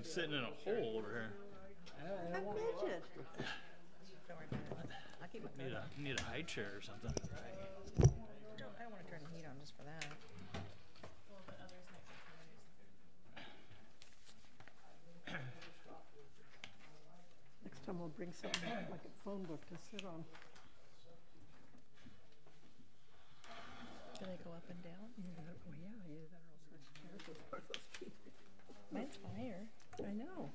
been sitting in a hole over here. A midget. Don't worry about it. I'll keep it covered. Need a high chair or something. I don't want to turn the heat on just for that. Next time we'll bring something like a phone book to sit on. Do they go up and down? Yeah, well, yeah, either that or else switch chairs with both those people. Mine's higher. I know.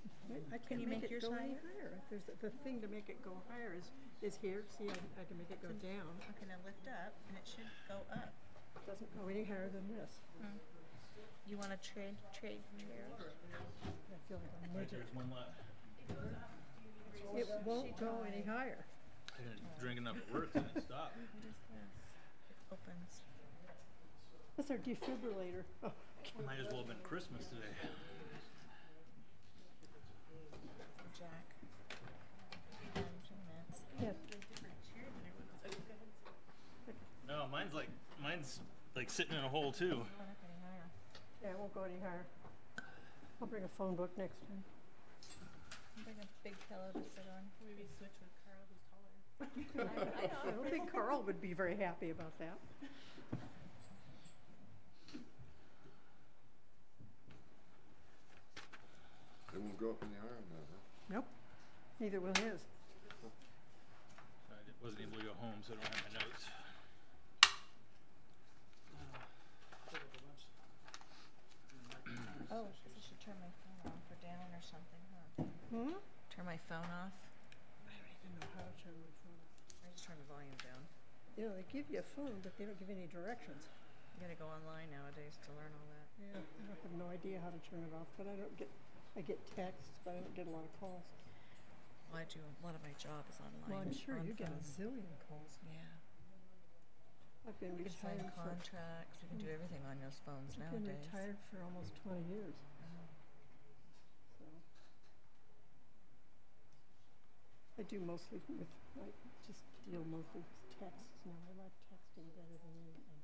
I Can can't you make make it yours go any higher? higher. There's the thing to make it go higher is here. See, I can make it go down. Okay, now lift up, and it should go up. It doesn't go any higher than this. You want to trade chairs? I feel like a midget. There's one left. It won't go any higher. I didn't drink enough at work and it stopped. What is this? It opens. That's our defibrillator. Oh, Might as well have been Christmas today. Jack. 2 minutes. yeah. No, mine's like sitting in a hole too. Going up any higher. Yeah, it won't go any higher. I'll bring a phone book next time. Bring a big pillow to sit on. Maybe switch with Carl, who's taller. I don't think Carl would be very happy about that. It won't go up in the iron now, huh? Nope. Neither will his. I wasn't able to go home, so I don't have my notes. Oh, I should turn my phone off or down or something, huh? Turn my phone off? I don't even know how to turn my phone off. I just turn the volume down. You know, they give you a phone, but they don't give you any directions. You gotta go online nowadays to learn all that. Yeah, I have no idea how to turn it off, but I get texts, but I don't get a lot of calls. Well, a lot of my job is online. Well, I'm sure on you get a phone. zillion calls. Yeah. I've been You can sign retired for contracts. You can do everything on those phones I've been nowadays. retired for almost 20 years. So I do mostly with, I just deal mostly with texts now. I like texting better than anything.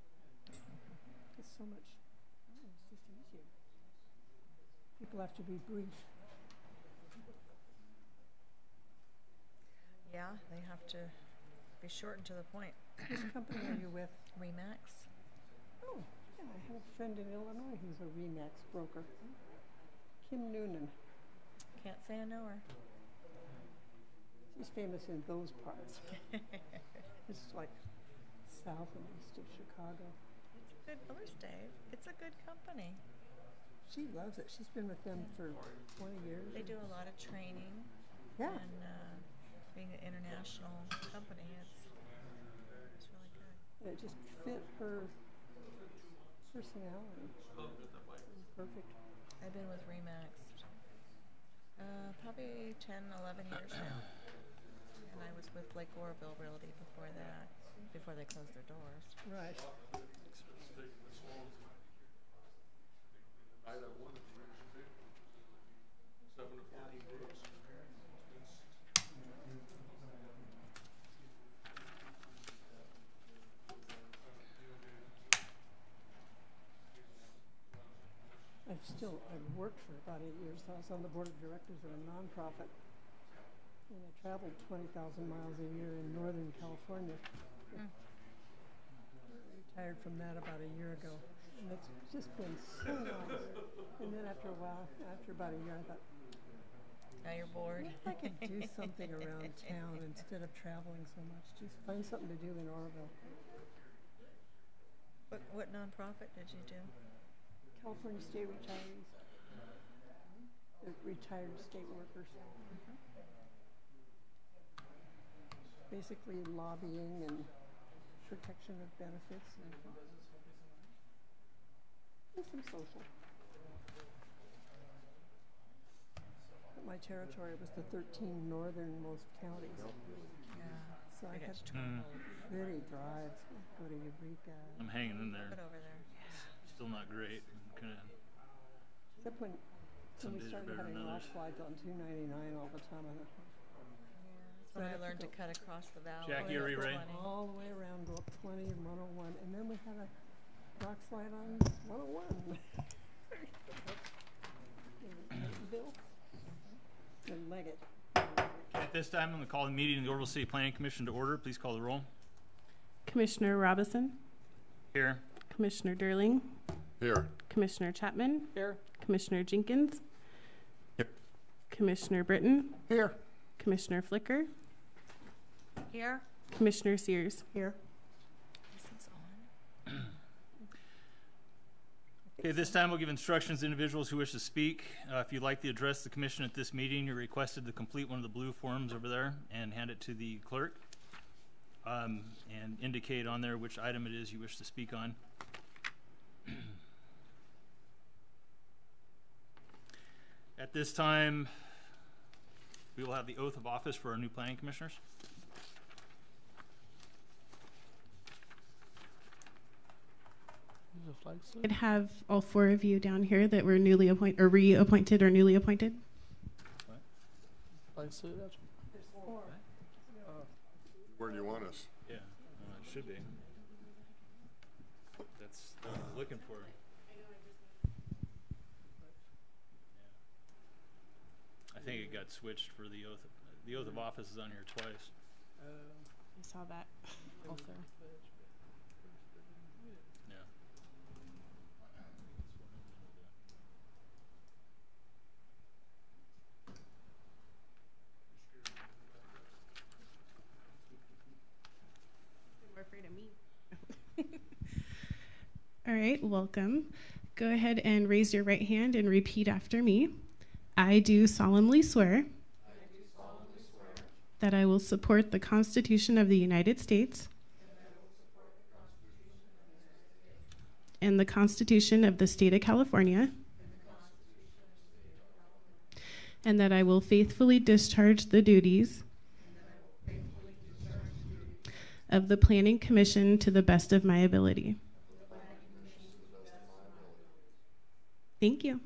It's so much, it's just easier. People have to be brief. Yeah, they have to be short and to the point. Which company are you with? Remax. Oh, yeah, I have a friend in Illinois who's a Remax broker. Kim Noonan. Can't say I know her. She's famous in those parts. It's like south and east of Chicago. It's a good horse, Dave. It's a good company. She loves it. She's been with them for 20 years. They do a lot of training. Yeah. And being an international company, it's really good. And it just fit her personality. Perfect. I've been with Remax probably 10, 11 years now. And I was with Lake Oroville Realty before that, before they closed their doors. Right. I've worked for about 8 years. I was on the board of directors of a nonprofit. And I traveled 20,000 miles a year in Northern California. Retired from that about a year ago. And it's just been so nice. And then after a while, after about a year, I thought, now you're bored. what if I could do something around town instead of traveling so much? Just find something to do in Oroville. What nonprofit did you do? California state retirees. They're retired state workers. Basically lobbying and protection of benefits and some social. But my territory was the 13 northernmost counties. Yeah. So I had pretty drives. Go to Eureka. I'm hanging in there. Put over there. Still not great. Except when we days are started better having than rock others. slides on 299 all the time. That's when I learned to cut across the valley. Jackie, are you ready? All the way around, go up 20 and 101. And then we had a rock slide on 101. In Oroville. Commissioner Leggett. At this time, I'm going to call the meeting of the Oroville City Planning Commission to order. Please call the roll. Commissioner Robison, Here. Commissioner Durling, Here. Commissioner Chapman, Here. Commissioner Jenkins, Here. Commissioner Britton, Here. Commissioner Flicker, Here. Commissioner Sears. Here. Is this on? Okay, this time we'll give instructions to individuals who wish to speak. If you'd like to address the commission at this meeting, you're requested to complete one of the blue forms over there and hand it to the clerk. And indicate on there which item it is you wish to speak on. At this time, we will have the oath of office for our new planning commissioners. I'd have all four of you down here that were newly appointed or reappointed or newly appointed. There's four. Where do you want us? Yeah, it should be. That's what I'm looking for. I think it got switched for the oath. The oath of office is on here twice. I saw that also. Yeah. We're afraid of me. All right, welcome. Go ahead and raise your right hand and repeat after me. I do solemnly swear that I will support the Constitution of the United States and the Constitution of the State of California, and that I will faithfully discharge the duties of the Planning Commission to the best of my ability. Thank you.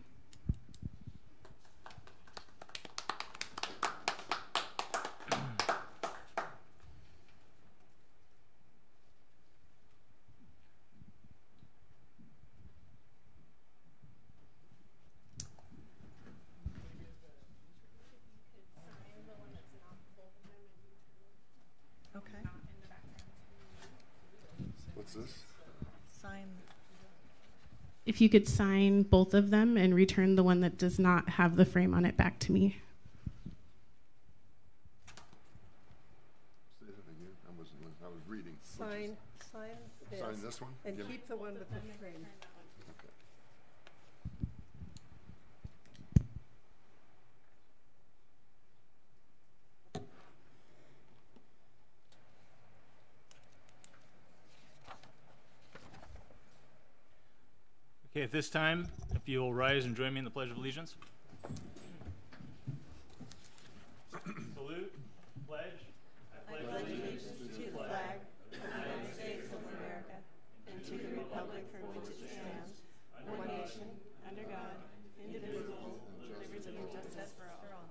Okay. What's this? Sign. If you could sign both of them and return the one that does not have the frame on it back to me. Say that again. I was reading. Sign this. Sign this one? And Give me- keep the one with the frame. Okay. Okay, at this time, if you'll rise and join me in the Pledge of Allegiance. Salute, pledge. I pledge allegiance To the flag of the United States of America and to the republic for which it stands, one nation, under God, indivisible, with liberty and justice for all.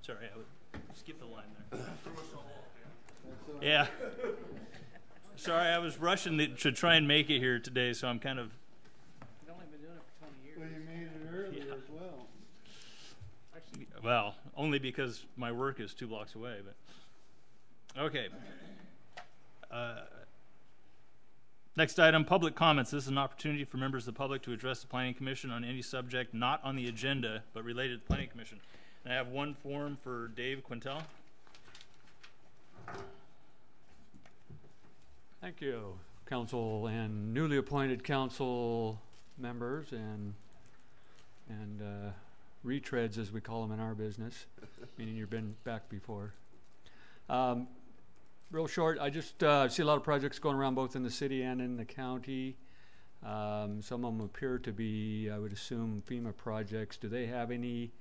Sorry, I would skip the line there. Yeah. Sorry, I was rushing to try and make it here today, so I'm kind of. You've only been doing it for 20 years. Well, you made it earlier Yeah. as well. Well, only because my work is 2 blocks away, but. Okay. Next item, public comments. This is an opportunity for members of the public to address the Planning Commission on any subject not on the agenda, but related to the Planning Commission. And I have one form for Dave Quintel. Thank you, council and newly appointed council members and retreads, as we call them in our business, meaning you've been back before. Real short, I just see a lot of projects going around both in the city and in the county. Some of them appear to be, I would assume, FEMA projects. Do they have any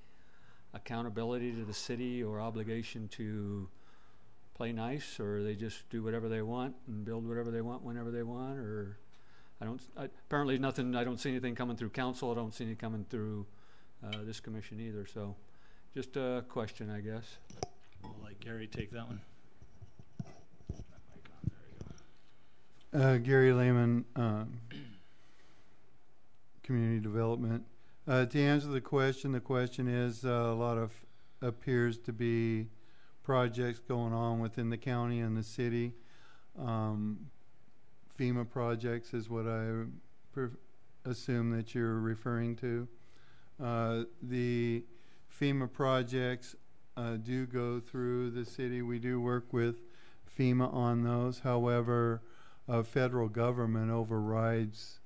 accountability to the city or obligation to play nice, or they just do whatever they want and build whatever they want whenever they want? Or apparently nothing. I don't see anything coming through council. I don't see any coming through this commission either. So just a question, I guess. We'll let Gary take that one. Gary Lehman, Community Development. To answer the question is a lot of appears to be projects going on within the county and the city. FEMA projects is what I assume that you're referring to. The FEMA projects do go through the city. We do work with FEMA on those. However, federal government overrides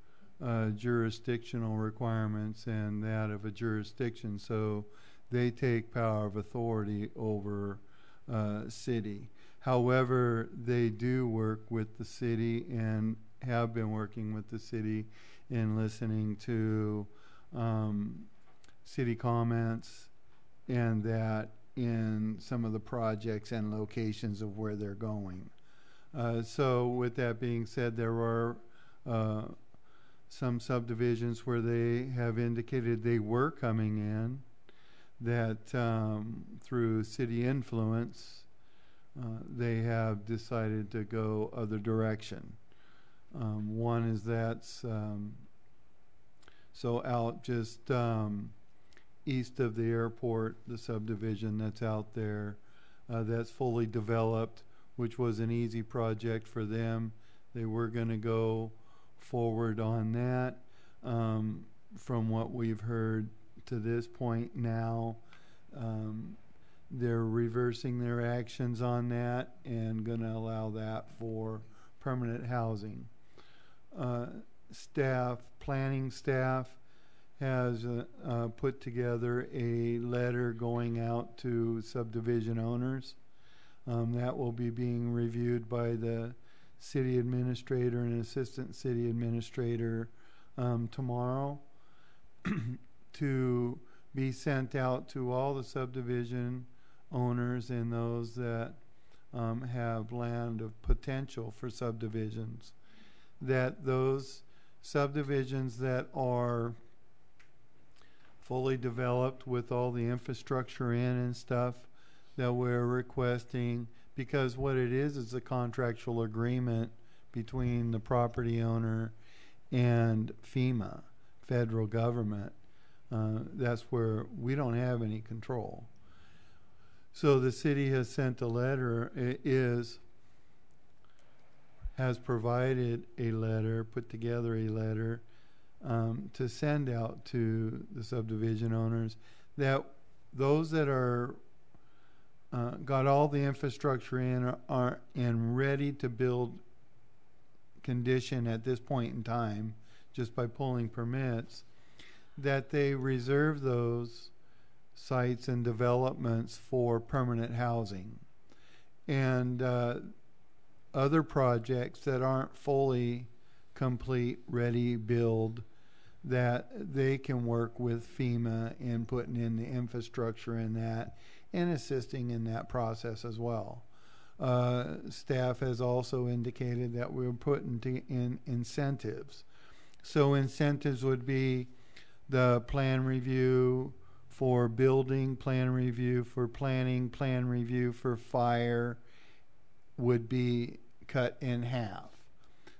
jurisdictional requirements and that of a jurisdiction, so they take power of authority over city. However, they do work with the city and have been working with the city in listening to city comments and that in some of the projects and locations of where they're going. So with that being said, there are some subdivisions where they have indicated they were coming in that through city influence they have decided to go other direction. One is that's so out just east of the airport, the subdivision that's out there that's fully developed, which was an easy project for them. They were going to go forward on that. From what we've heard to this point now, they're reversing their actions on that and going to allow that for permanent housing. Planning staff has put together a letter going out to subdivision owners. That will be being reviewed by the city administrator and assistant city administrator tomorrow to be sent out to all the subdivision owners and those that have land of potential for subdivisions, that those subdivisions that are fully developed with all the infrastructure in and stuff that we're requesting, because what it is a contractual agreement between the property owner and FEMA, federal government. That's where we don't have any control. So the city has sent a letter, has provided a letter, put together a letter to send out to the subdivision owners that those that are got all the infrastructure in are ready to build condition at this point in time, just by pulling permits, that they reserve those sites and developments for permanent housing. And other projects that aren't fully complete, ready, build, that they can work with FEMA in putting in the infrastructure in that and assisting in that process as well. Staff has also indicated that we're putting in incentives. So incentives would be the plan review for building, plan review for planning, plan review for fire would be cut in half.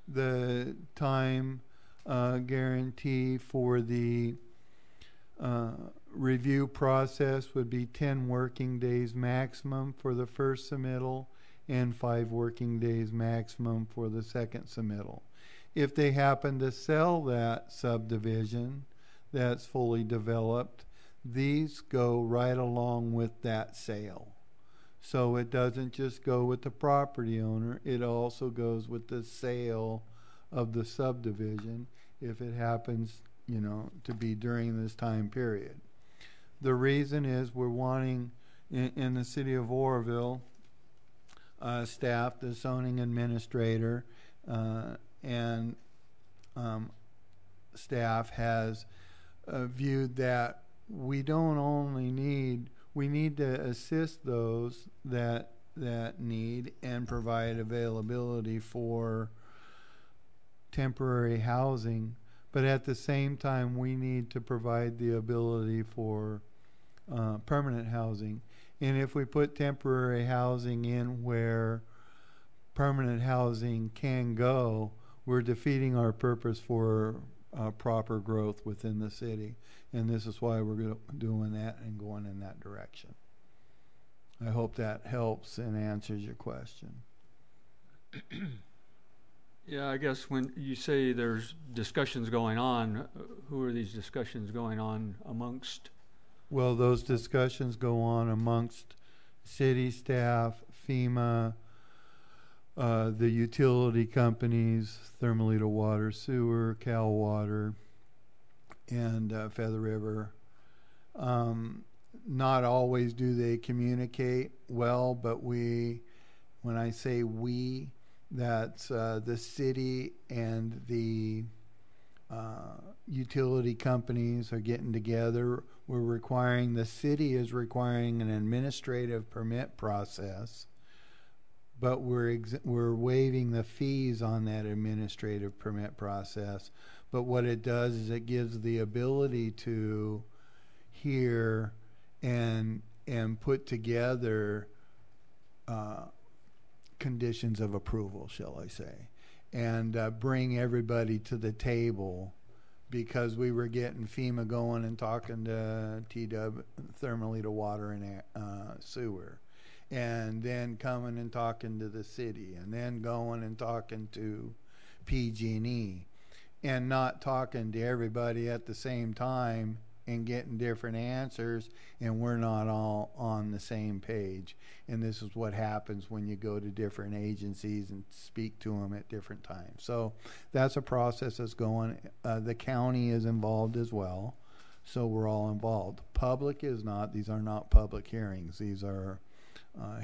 The time guarantee for the review process would be 10 working days maximum for the first submittal and 5 working days maximum for the second submittal. If they happen to sell that subdivision that's fully developed, these go right along with that sale. So it doesn't just go with the property owner, it also goes with the sale of the subdivision if it happens, to be during this time period. The reason is we're wanting in the city of Oroville, staff, the zoning administrator, and staff has viewed that we need to assist those that need and provide availability for temporary housing, but at the same time we need to provide the ability for permanent housing. And if we put temporary housing in where permanent housing can go, we're defeating our purpose for proper growth within the city. And this is why we're doing that and going in that direction. I hope that helps and answers your question. Yeah, I guess when you say there's discussions going on, who are these discussions going on amongst? Well, those discussions go on amongst city staff, FEMA, the utility companies, Thermalito Water, Sewer, Cal Water, and Feather River. Not always do they communicate well, but when I say we, that's the city and the utility companies are getting together. The city is requiring an administrative permit process, but we're waiving the fees on that administrative permit process. But what it does is it gives the ability to hear and put together conditions of approval, shall I say, and bring everybody to the table, because we were getting FEMA going and talking to Thermalito Water and Sewer, and then coming and talking to the city, and then going and talking to PG&E, and not talking to everybody at the same time and getting different answers, and we're not all on the same page. And this is what happens when you go to different agencies and speak to them at different times. So that's a process that's going. The county is involved as well, so we're all involved. Public is not. These are not public hearings. These are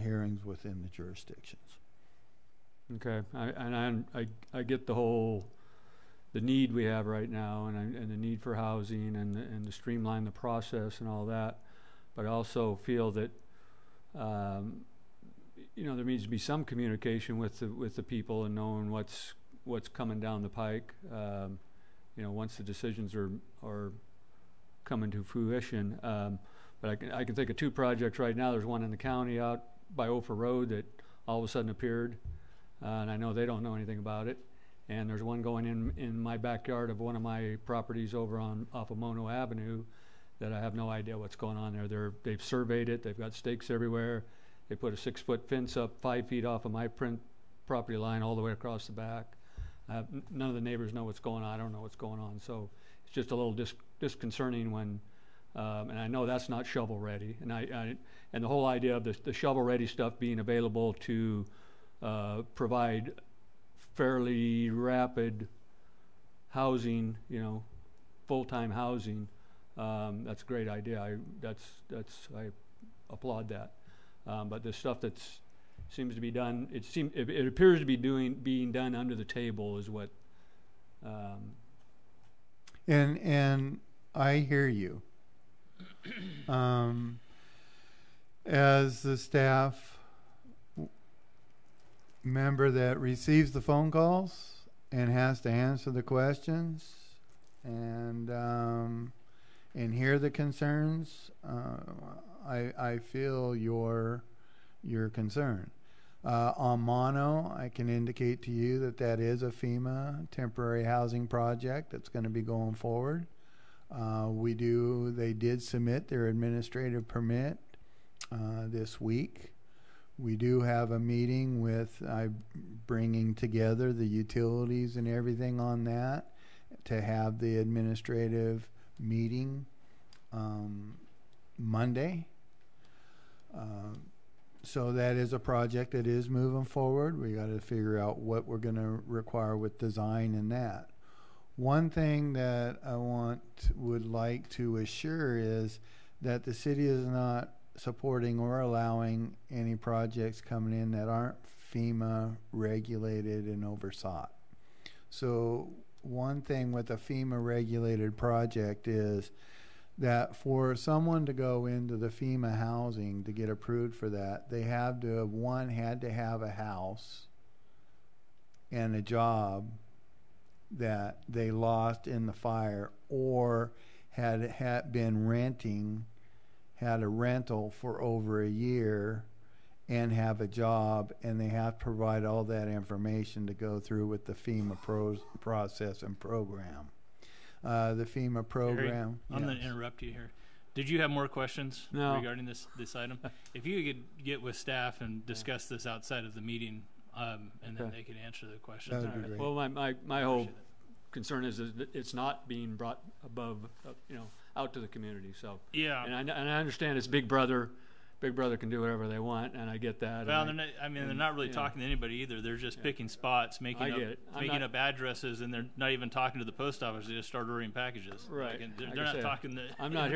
hearings within the jurisdictions. Okay, I get the need we have right now, and the need for housing, and to streamline the process and all that. But I also feel that there needs to be some communication with the people and knowing what's coming down the pike. Once the decisions are coming to fruition. But I can think of two projects right now. There's one in the county out by Ophir Road that all of a sudden appeared, and I know they don't know anything about it. And there's one going in my backyard of one of my properties over off of Mono Avenue that I have no idea what's going on there. They've surveyed it. They've got stakes everywhere. They put a 6-foot fence up 5 feet off of my property line all the way across the back. None of the neighbors know what's going on. I don't know what's going on. So it's just a little disconcerting when, and I know that's not shovel ready. And the whole idea of the shovel ready stuff being available to provide fairly rapid housing, full-time housing. That's a great idea. I applaud that. But the stuff that seems to be done, it appears to be being done under the table is what. And I hear you. As the staff member that receives the phone calls and has to answer the questions and hear the concerns, I feel your concern. On Mono, I can indicate to you that is a FEMA temporary housing project that's going to be going forward. They did submit their administrative permit this week. We do have a meeting with bringing together the utilities and everything on that to have the administrative meeting Monday. So that is a project that is moving forward. We got to figure out what we're going to require with design and that. One thing that I would like to assure is that the city is not supporting or allowing any projects coming in that aren't FEMA regulated and oversought. So one thing with a FEMA regulated project is that for someone to go into the FEMA housing to get approved for that, they had to have a house and a job that they lost in the fire, or had been had a rental for over a year and have a job, and they have to provide all that information to go through with the FEMA process and program. The FEMA program. Harry, I'm going to interrupt you here. Did you have more questions No. regarding this item? If you could get with staff and discuss this outside of the meeting, and then Okay. they could answer the questions. That'd be great. Well, my whole Appreciate concern is that it's not being brought above, out to the community, so. Yeah. And I understand it's Big Brother can do whatever they want, and I get that. Well, and they're not really yeah. talking to anybody either. They're just Yeah. picking spots, I making get it. I'm making not- up addresses, and they're not even talking to the post office. They just start ordering packages. Right. Like, and Like they're I not said, talking to. I'm not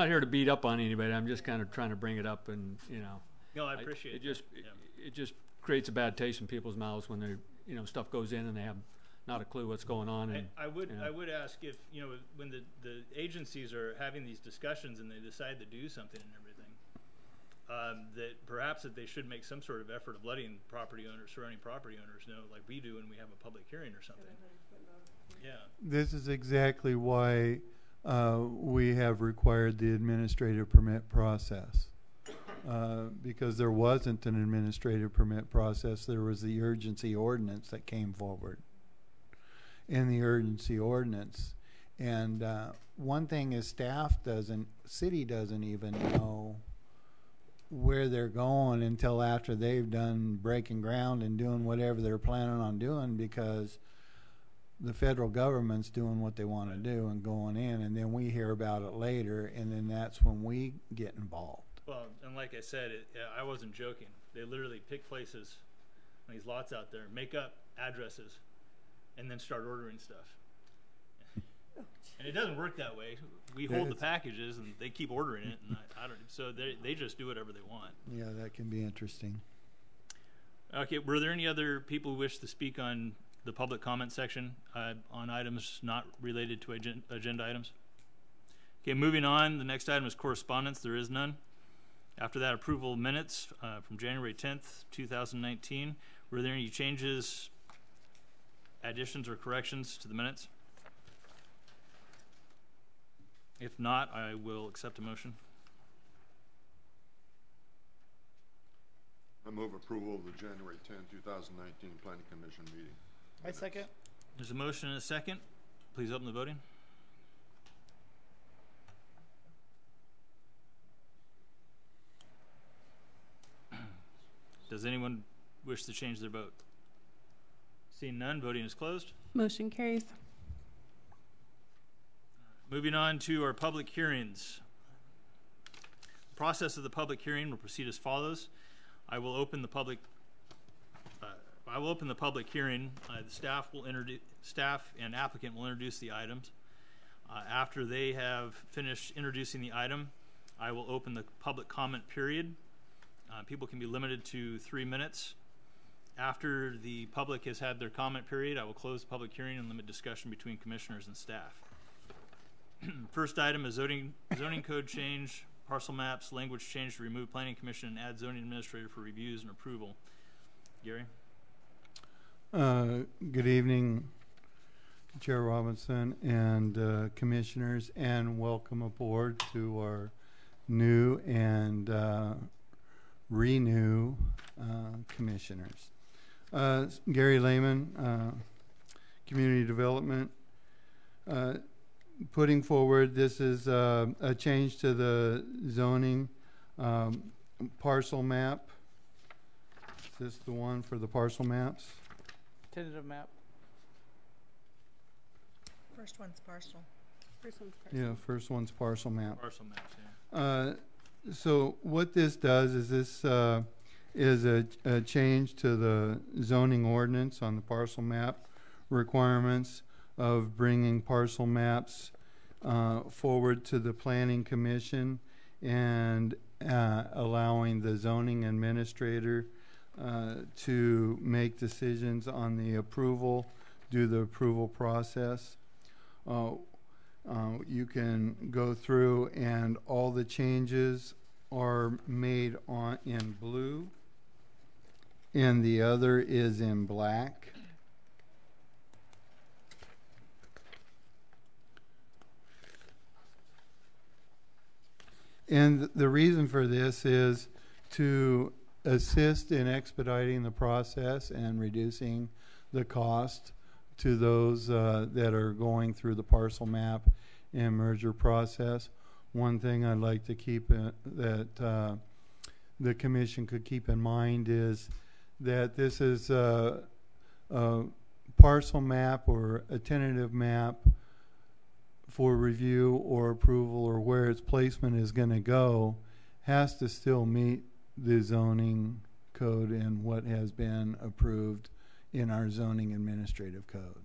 here to beat up on anybody. I'm just kind of trying to bring it up, and No, I appreciate it. that. Just Yeah. it just creates a bad taste in people's mouths when they're stuff goes in and they have not a clue what's going on. And I would yeah. I would ask if when the agencies are having these discussions and they decide to do something and everything, that perhaps that they should make some sort of effort of letting surrounding property owners know, like we do when we have a public hearing or something. Yeah. This is exactly why we have required the administrative permit process. Because there wasn't an administrative permit process, there was the urgency ordinance that came forward. In the urgency ordinance. And one thing is city doesn't even know where they're going until after they've done breaking ground and doing whatever they're planning on doing, because the federal government's doing what they want to do and going in, and then we hear about it later, and then that's when we get involved. Well, and like I said, I wasn't joking. They literally pick places on these lots out there, make up addresses, and then start ordering stuff. And it doesn't work that way. We hold the packages, and they keep ordering it, and I don't. So they just do whatever they want. Yeah, that can be interesting. Okay, were there any other people who wish to speak on the public comment section on items not related to agenda items? Okay, moving on. The next item is correspondence. There is none. After that, approval of minutes from January 10th, 2019. Were there any changes, additions, or corrections to the minutes? If not, I will accept a motion. I move approval of the January 10, 2019 Planning Commission meeting. I second. There's a motion and a second. Please open the voting. Does anyone wish to change their vote? Seeing none, voting is closed. Motion carries. Moving on to our public hearings. The process of the public hearing will proceed as follows. I will open the public hearing. The staff and applicant will introduce the items. After they have finished introducing the item, I will open the public comment period. People can be limited to 3 minutes. After the public has had their comment period, I will close the public hearing and limit discussion between commissioners and staff. First item is zoning code change, parcel maps, language change to remove planning commission and add zoning administrator for reviews and approval. Gary? Good evening, Chair Robinson and commissioners, and welcome aboard to our new and renew commissioners. Gary Lehman, Community Development. Putting forward, this is a change to the zoning parcel map. Is this the one for the parcel maps? Tentative map. First one's parcel. Yeah, first one's parcel map. Parcel maps, yeah. So what this does is this is a change to the zoning ordinance on the parcel map requirements of bringing parcel maps forward to the Planning Commission and allowing the zoning administrator to make decisions on the approval, do the approval process. You can go through and all the changes are made in blue and the other is in black. And the reason for this is to assist in expediting the process and reducing the cost to those that are going through the parcel map and merger process. one thing I'd like to keep that the commission could keep in mind is that this is a parcel map or a tentative map for review or approval, or where its placement is going to go, has to still meet the zoning code and what has been approved in our zoning administrative code.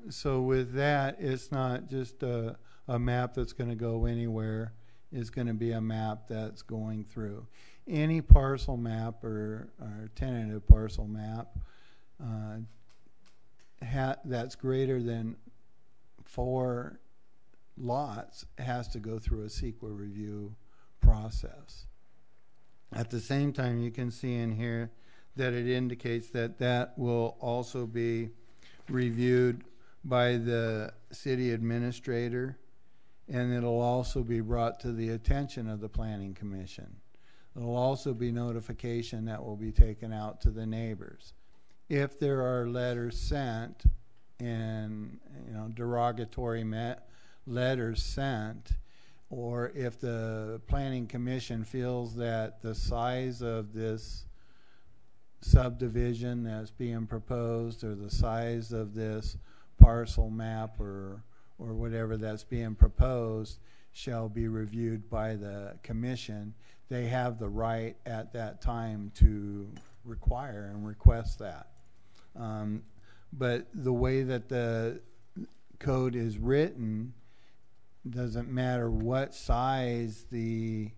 So with that, it's not just a map that's going to go anywhere. It's going to be a map that's going through. Any parcel map or tentative parcel map that's greater than 4 lots has to go through a CEQA review process. At the same time, you can see in here that it indicates that that will also be reviewed by the city administrator, and it'll also be brought to the attention of the planning commission. There'll also be notification that will be taken out to the neighbors. If there are letters sent and derogatory letters sent, or if the planning commission feels that the size of this subdivision that's being proposed, or the size of this parcel map or whatever that's being proposed shall be reviewed by the commission, they have the right at that time to require and request that. But the way that the code is written, doesn't matter what size the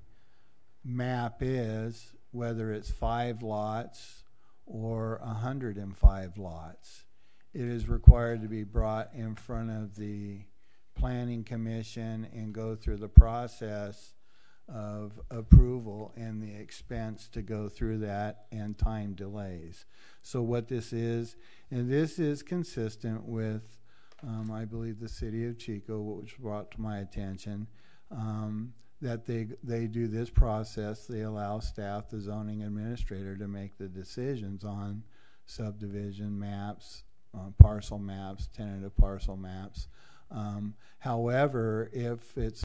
map is, whether it's 5 lots or 105 lots. It is required to be brought in front of the planning commission and go through the process of approval and the expense to go through that and time delays. So what this is, and this is consistent with I believe the city of Chico, which was brought to my attention, that they do this process. They allow staff, the zoning administrator, to make the decisions on subdivision maps, parcel maps, tentative parcel maps. However, if it's